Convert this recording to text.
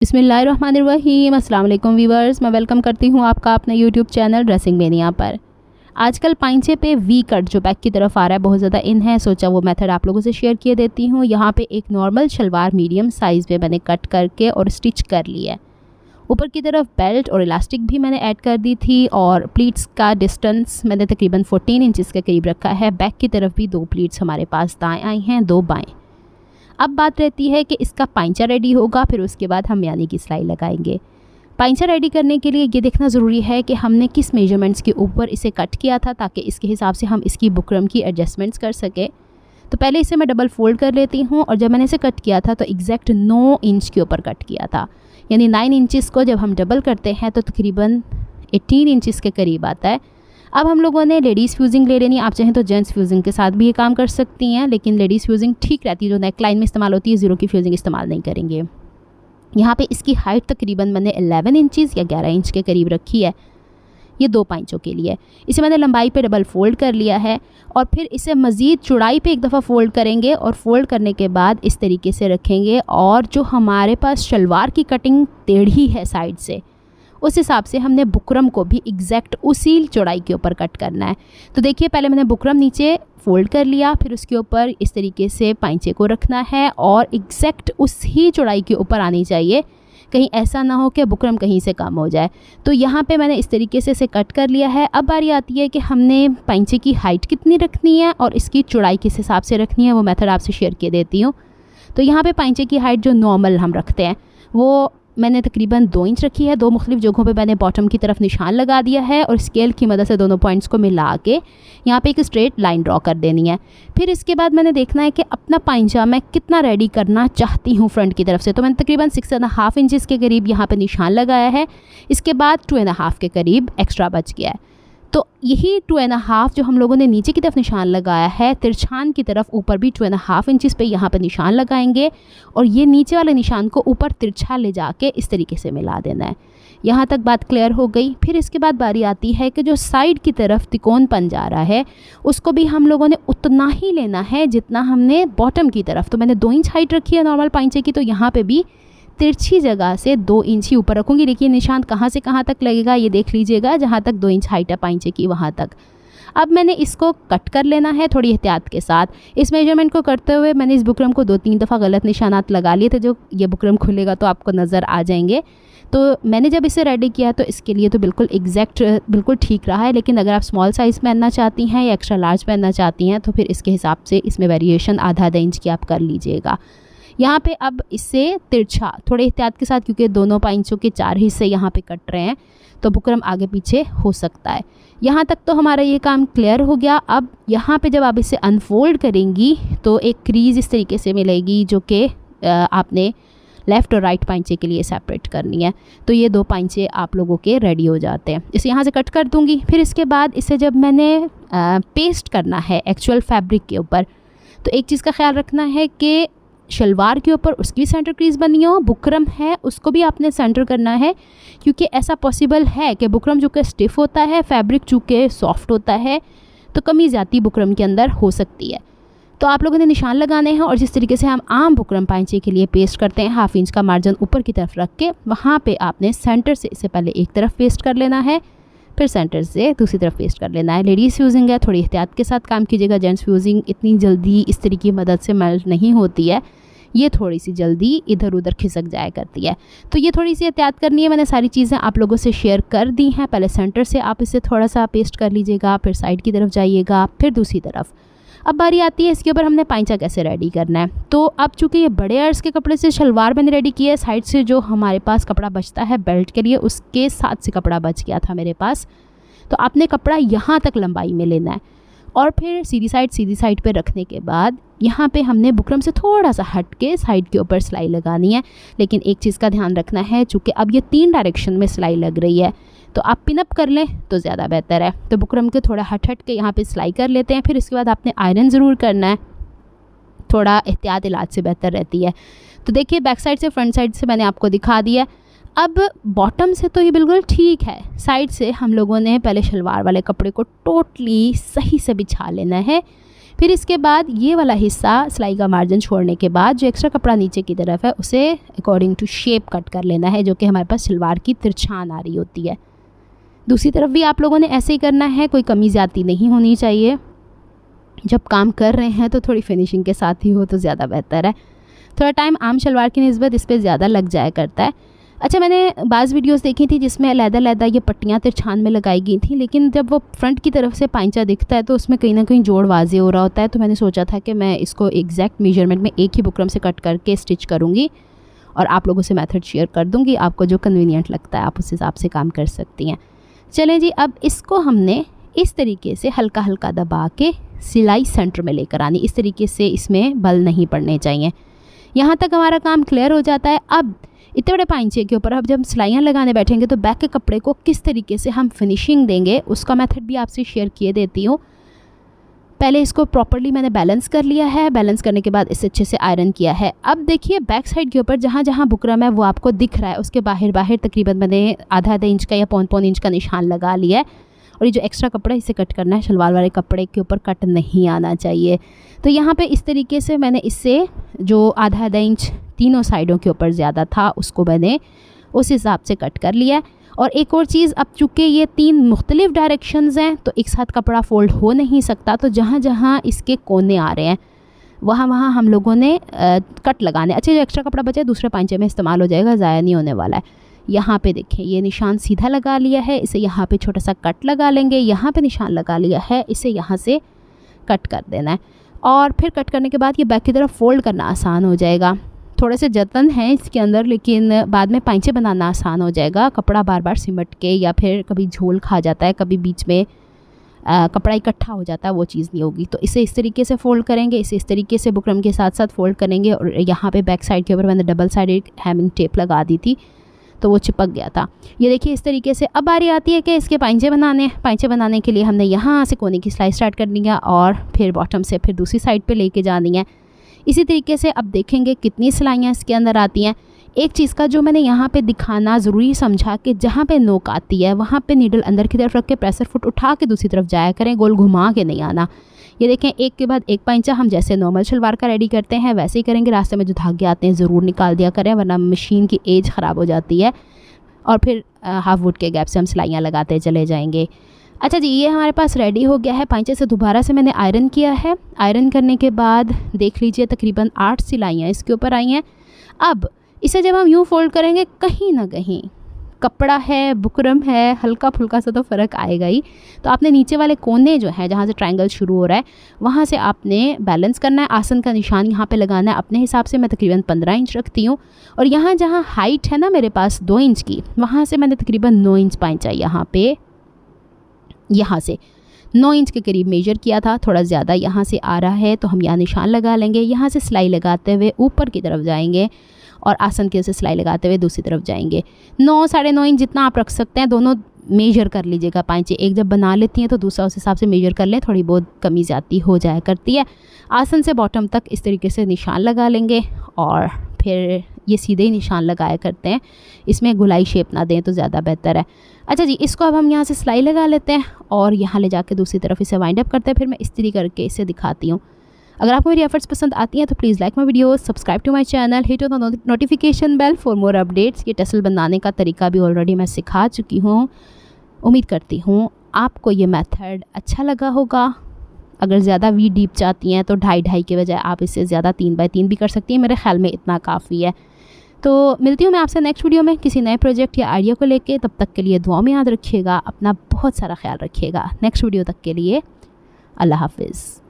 बिस्मिल्लाहिर्रहमानिर्रहीम। अस्सलाम वालेकुम व्यूअर्स, मैं वेलकम करती हूँ आपका अपने यूट्यूब चैनल ड्रेसिंग मेनिया पर। आजकल पाइंचे पे वी कट जो बैक की तरफ आ रहा है बहुत ज़्यादा इन है, सोचा वो मेथड आप लोगों से शेयर किए देती हूँ। यहाँ पे एक नॉर्मल शलवार मीडियम साइज़ में मैंने कट करके और स्टिच कर लिया है। ऊपर की तरफ बेल्ट और इलास्टिक भी मैंने ऐड कर दी थी और प्लीट्स का डिस्टेंस मैंने तकरीबन 14 इंचज़ के करीब रखा है। बैक की तरफ भी 2 प्लीट्स हमारे पास दाएँ आई हैं, 2 बाएँ। अब बात रहती है कि इसका पाइंचा रेडी होगा, फिर उसके बाद हम यानी की सिलाई लगाएंगे। पाइंचा रेडी करने के लिए ये देखना ज़रूरी है कि हमने किस मेजरमेंट्स के ऊपर इसे कट किया था, ताकि इसके हिसाब से हम इसकी बुकरम की एडजस्टमेंट्स कर सकें। तो पहले इसे मैं डबल फोल्ड कर लेती हूँ और जब मैंने इसे कट किया था तो एग्जैक्ट 9 इंच के ऊपर कट किया था, यानी 9 इंचज़ को जब हम डबल करते हैं तो तकरीबन 18 इंचज़ के करीब आता है। अब हम लोगों ने लेडीज़ फ्यूजिंग ले लेनी, आप चाहें तो जेंट्स फ्यूजिंग के साथ भी ये काम कर सकती हैं, लेकिन लेडीज़ फ्यूजिंग ठीक रहती है, जो नेक लाइन में इस्तेमाल होती है। ज़ीरो की फ्यूजिंग इस्तेमाल नहीं करेंगे। यहाँ पे इसकी हाइट तकरीबन मैंने 11 इंचज़ या 11 इंच के करीब रखी है, ये 2 पाइंचों के लिए। इसे मैंने लंबाई पे डबल फोल्ड कर लिया है और फिर इसे मज़ीद चौड़ाई पे एक दफ़ा फ़ोल्ड करेंगे और फ़ोल्ड करने के बाद इस तरीके से रखेंगे। और जो हमारे पास शलवार की कटिंग टेढ़ी है साइड से, उस हिसाब से हमने बुकरम को भी एग्जैक्ट उसी चौड़ाई के ऊपर कट करना है। तो देखिए, पहले मैंने बुकरम नीचे फ़ोल्ड कर लिया, फिर उसके ऊपर इस तरीके से पाइंचे को रखना है और एग्जैक्ट उसी चौड़ाई के ऊपर आनी चाहिए, कहीं ऐसा ना हो कि बुकरम कहीं से कम हो जाए। तो यहाँ पे मैंने इस तरीके से इसे कट कर लिया है। अब बारी आती है कि हमने पाइंचे की हाइट कितनी रखनी है और इसकी चौड़ाई किस हिसाब से रखनी है, वो मेथड आपसे शेयर किए देती हूँ। तो यहाँ पे पाइंचे की हाइट जो नॉर्मल हम रखते हैं वो मैंने तकरीबन 2 इंच रखी है। 2 मुख्तलिफ जगहों पे मैंने बॉटम की तरफ निशान लगा दिया है और स्केल की मदद से दोनों पॉइंट्स को मिला के यहाँ पे एक स्ट्रेट लाइन ड्रॉ कर देनी है। फिर इसके बाद मैंने देखना है कि अपना पाइंचा मैं कितना रेडी करना चाहती हूँ फ्रंट की तरफ से। तो मैंने तकरीबन 6.5 इंचज़ के करीब यहाँ पे निशान लगाया है। इसके बाद 2.5 के करीब एक्स्ट्रा बच गया है। तो यही 2.5 जो हम लोगों ने नीचे की तरफ निशान लगाया है, तिरछान की तरफ ऊपर भी 2.5 इंचज़ पे यहाँ पे निशान लगाएंगे और ये नीचे वाले निशान को ऊपर तिरछा ले जाके इस तरीके से मिला देना है। यहाँ तक बात क्लियर हो गई। फिर इसके बाद बारी आती है कि जो साइड की तरफ तिकोनपन जा रहा है उसको भी हम लोगों ने उतना ही लेना है जितना हमने बॉटम की तरफ। तो मैंने 2 इंच हाइट रखी है नॉर्मल पाइंचे की, तो यहाँ पे भी तिरछी जगह से 2 इंच ही ऊपर रखूँगी। देखिए निशान कहाँ से कहाँ तक लगेगा ये देख लीजिएगा, जहाँ तक 2 इंच हाइट है पाइंचे की वहाँ तक। अब मैंने इसको कट कर लेना है थोड़ी एहतियात के साथ। इस मेजरमेंट को करते हुए मैंने इस बुकरम को 2-3 दफ़ा गलत निशानात लगा लिए थे, जो ये बुकरम खुलेगा तो आपको नज़र आ जाएंगे। तो मैंने जब इसे रेडी किया तो इसके लिए तो बिल्कुल एग्जैक्ट बिल्कुल ठीक रहा है, लेकिन अगर आप स्मॉल साइज़ पहनना चाहती हैं या एक्स्ट्रा लार्ज पहनना चाहती हैं तो फिर इसके हिसाब से इसमें वेरिएशन आधा इंच की आप कर लीजिएगा। यहाँ पे अब इससे तिरछा थोड़े एहतियात के साथ, क्योंकि दोनों पाइंचों के 4 हिस्से यहाँ पे कट रहे हैं तो बुकरम आगे पीछे हो सकता है। यहाँ तक तो हमारा ये काम क्लियर हो गया। अब यहाँ पे जब आप इसे अनफोल्ड करेंगी तो एक क्रीज़ इस तरीके से मिलेगी, जो कि आपने लेफ़्ट और राइट पाइंचे के लिए सेपरेट करनी है। तो ये 2 पाइंचे आप लोगों के रेडी हो जाते हैं। इसे यहाँ से कट कर दूँगी। फिर इसके बाद इसे जब मैंने पेस्ट करना है एक्चुअल फैब्रिक के ऊपर, तो एक चीज़ का ख्याल रखना है कि शलवार के ऊपर उसकी भी सेंटर क्रीज बनी हो, बुकरम है उसको भी आपने सेंटर करना है, क्योंकि ऐसा पॉसिबल है कि बुकरम चूँकि स्टिफ होता है, फैब्रिक चूँकि सॉफ्ट होता है, तो कमी ज़्यादा बुकरम के अंदर हो सकती है। तो आप लोगों ने निशान लगाने हैं और जिस तरीके से हम आम बुकरम पाइंचे के लिए पेस्ट करते हैं, 1/2 इंच का मार्जिन ऊपर की तरफ रख के वहाँ पर आपने सेंटर से इसे पहले एक तरफ पेस्ट कर लेना है, फिर सेंटर से दूसरी तरफ पेस्ट कर लेना है। लेडीज़ फ्यूजिंग है, थोड़ी एहतियात के साथ काम कीजिएगा। जेंट्स फ्यूजिंग इतनी जल्दी इस तरीके की मदद से मेल्ट नहीं होती है, ये थोड़ी सी जल्दी इधर उधर खिसक जाया करती है। तो ये थोड़ी सी एहतियात करनी है। मैंने सारी चीज़ें आप लोगों से शेयर कर दी हैं। पहले सेंटर से आप इसे थोड़ा सा पेस्ट कर लीजिएगा, फिर साइड की तरफ जाइएगा, फिर दूसरी तरफ। अब बारी आती है इसके ऊपर हमने पाइंचा कैसे रेडी करना है। तो अब चूँकि ये बड़े अर्ज के कपड़े से शलवार मैंने रेडी किया है, साइड से जो हमारे पास कपड़ा बचता है बेल्ट के लिए, उसके साथ से कपड़ा बच गया था मेरे पास। तो आपने कपड़ा यहाँ तक लंबाई में लेना है और फिर सीधी साइड पे रखने के बाद यहाँ पे हमने बुकरम से थोड़ा सा हट के साइड के ऊपर सिलाई लगानी है। लेकिन एक चीज़ का ध्यान रखना है, चूँकि अब ये 3 डायरेक्शन में सिलाई लग रही है, तो आप पिनअप कर लें तो ज़्यादा बेहतर है। तो बुकरम के थोड़ा हट के यहाँ पे सिलाई कर लेते हैं। फिर इसके बाद आपने आयरन ज़रूर करना है, थोड़ा एहतियात इलाज से बेहतर रहती है। तो देखिए बैक साइड से फ्रंट साइड से मैंने आपको दिखा दिया। अब बॉटम से तो ये बिल्कुल ठीक है, साइड से हम लोगों ने पहले शलवार वाले कपड़े को टोटली सही से बिछा लेना है। फिर इसके बाद ये वाला हिस्सा सिलाई का मार्जिन छोड़ने के बाद जो एक्स्ट्रा कपड़ा नीचे की तरफ है उसे अकॉर्डिंग टू शेप कट कर लेना है, जो कि हमारे पास सलवार की तिरछान आ रही होती है। दूसरी तरफ भी आप लोगों ने ऐसे ही करना है, कोई कमी ज़्यादती नहीं होनी चाहिए। जब काम कर रहे हैं तो थोड़ी फिनिशिंग के साथ ही हो तो ज़्यादा बेहतर है। थोड़ा टाइम आम शलवार की निस्बत इस पर ज़्यादा लग जाया करता है। अच्छा, मैंने बाज़ वीडियोस देखी थी जिसमें अलग-अलग ये पट्टियाँ तिरछान में लगाई गई थी, लेकिन जब वो फ्रंट की तरफ से पांचा दिखता है तो उसमें कहीं ना कहीं जोड़ वाजे हो रहा होता है। तो मैंने सोचा था कि मैं इसको एग्जैक्ट मेजरमेंट में एक ही बुकरम से कट करके स्टिच करूँगी और आप लोगों से मेथड शेयर कर दूँगी। आपको जो कन्वीनियंट लगता है आप उस हिसाब से काम कर सकती हैं। चलें जी, अब इसको हमने इस तरीके से हल्का हल्का दबा के सिलाई सेंटर में लेकर आनी। इस तरीके से इसमें बल नहीं पड़ने चाहिए। यहाँ तक हमारा काम क्लियर हो जाता है। अब इतने बड़े पांचे के ऊपर अब जब सिलाइयाँ लगाने बैठेंगे तो बैक के कपड़े को किस तरीके से हम फिनिशिंग देंगे उसका मेथड भी आपसे शेयर किए देती हूँ। पहले इसको प्रॉपर्ली मैंने बैलेंस कर लिया है। बैलेंस करने के बाद इसे अच्छे से आयरन किया है। अब देखिए बैक साइड के ऊपर जहाँ जहाँ बुकरम है वो आपको दिख रहा है, उसके बाहर बाहर तकरीबन मैंने आधा इंच का या पौन इंच का निशान लगा लिया है। और ये जो एक्स्ट्रा कपड़ा इसे कट करना है, शलवार वाले कपड़े के ऊपर कट नहीं आना चाहिए। तो यहाँ पे इस तरीके से मैंने इससे जो आधा इंच तीनों साइडों के ऊपर ज़्यादा था उसको मैंने उस हिसाब से कट कर लिया। और एक और चीज़, अब चूँकि ये 3 मुख्तलिफ डायरेक्शंस हैं तो एक साथ कपड़ा फोल्ड हो नहीं सकता। तो जहाँ जहाँ इसके कोने आ रहे हैं वहाँ वहाँ हम लोगों ने कट लगाने। अच्छा, जो एक्स्ट्रा कपड़ा बचा है दूसरे पांचे में इस्तेमाल हो जाएगा, ज़ाया नहीं होने वाला है। यहाँ पे देखें ये निशान सीधा लगा लिया है, इसे यहाँ पे छोटा सा कट लगा लेंगे। यहाँ पे निशान लगा लिया है, इसे यहाँ से कट कर देना है। और फिर कट करने के बाद ये बैक की तरफ फोल्ड करना आसान हो जाएगा। थोड़े से जतन है इसके अंदर, लेकिन बाद में पांचे बनाना आसान हो जाएगा। कपड़ा बार बार सिमट के या फिर कभी झोल खा जाता है, कभी बीच में कपड़ा इकट्ठा हो जाता है, वो चीज़ नहीं होगी। तो इसे इस तरीके से फ़ोल्ड करेंगे, इसे इस तरीके से बुकरम के साथ साथ फ़ोल्ड करेंगे। और यहाँ पे बैक साइड के ऊपर मैंने डबल साइडेड हैमिंग टेप लगा दी थी तो वो चिपक गया था। ये देखिए इस तरीके से। अब बारी आती है कि इसके पांचे बनाने के लिए हमने यहाँ से कोने की सिलाई स्टार्ट करनी है और फिर बॉटम से फिर दूसरी साइड पे लेके जानी है। इसी तरीके से अब देखेंगे कितनी सिलाइयाँ इसके अंदर आती हैं। एक चीज़ का जो मैंने यहाँ पे दिखाना ज़रूरी समझा कि जहाँ पे नोक आती है वहाँ पे नीडल अंदर की तरफ रख के प्रेशर फुट उठा के दूसरी तरफ जाया करें, गोल घुमा के नहीं आना। ये देखें एक के बाद एक पांचा हम जैसे नॉर्मल शलवार का रेडी करते हैं वैसे ही करेंगे। रास्ते में जो धागे आते हैं ज़रूर निकाल दिया करें, वरना मशीन की एज ख़राब हो जाती है। और फिर हाफ वुड के गैप से हम सिलाइयाँ लगाते चले जाएंगे। अच्छा जी, ये हमारे पास रेडी हो गया है। पांचे से दोबारा से मैंने आयरन किया है। आयरन करने के बाद देख लीजिए तकरीबन 8 सिलाइयाँ इसके ऊपर आई हैं। अब इसे जब हम यूँ फोल्ड करेंगे कहीं ना कहीं कपड़ा है, बुकरम है, हल्का फुल्का सा तो फ़र्क आएगा ही। तो आपने नीचे वाले कोने जो है जहाँ से ट्रायंगल शुरू हो रहा है वहाँ से आपने बैलेंस करना है। आसन का निशान यहाँ पे लगाना है अपने हिसाब से। मैं तकरीबन 15 इंच रखती हूँ। और यहाँ जहाँ हाइट है ना मेरे पास 2 इंच की, वहाँ से मैंने तकरीबन 9 इंच पांचा यहाँ से 9 इंच के करीब मेजर किया था। थोड़ा ज़्यादा यहाँ से आ रहा है तो हम यहाँ निशान लगा लेंगे। यहाँ से सिलाई लगाते हुए ऊपर की तरफ जाएंगे और आसन के से सिलाई लगाते हुए दूसरी तरफ जाएंगे। 9 साढ़े 9 इंच जितना आप रख सकते हैं, दोनों मेजर कर लीजिएगा। पांचे एक जब बना लेती हैं तो दूसरा उस हिसाब से मेजर कर लें, थोड़ी बहुत कमी ज़्यादती हो जाया करती है। आसन से बॉटम तक इस तरीके से निशान लगा लेंगे और फिर ये सीधे ही निशान लगाया करते हैं। इसमें गुलाई शेप ना दें तो ज़्यादा बेहतर है। अच्छा जी, इसको अब हम यहाँ से सिलाई लगा लेते हैं और यहाँ ले जाके दूसरी तरफ इसे वाइंड अप करते हैं। फिर मैं इस्त्री करके इसे दिखाती हूँ। अगर आपको मेरी एफर्ट्स पसंद आती हैं तो please like my video, subscribe to my channel, hit on the notification bell for more updates. ये टसल बनाने का तरीका भी ऑलरेडी मैं सिखा चुकी हूँ। उम्मीद करती हूँ आपको ये मेथड अच्छा लगा होगा। अगर ज़्यादा वी डीप चाहती हैं तो 2.5 के बजाय आप इससे ज़्यादा 3x3 भी कर सकती हैं। मेरे ख्याल में इतना काफ़ी है। तो मिलती हूँ मैं आपसे नेक्स्ट वीडियो में किसी नए प्रोजेक्ट या आइडिया को लेके। तब तक के लिए दुआ में याद रखिएगा, अपना बहुत सारा ख्याल रखिएगा। नेक्स्ट वीडियो तक के लिए अल्लाह हाफिज़।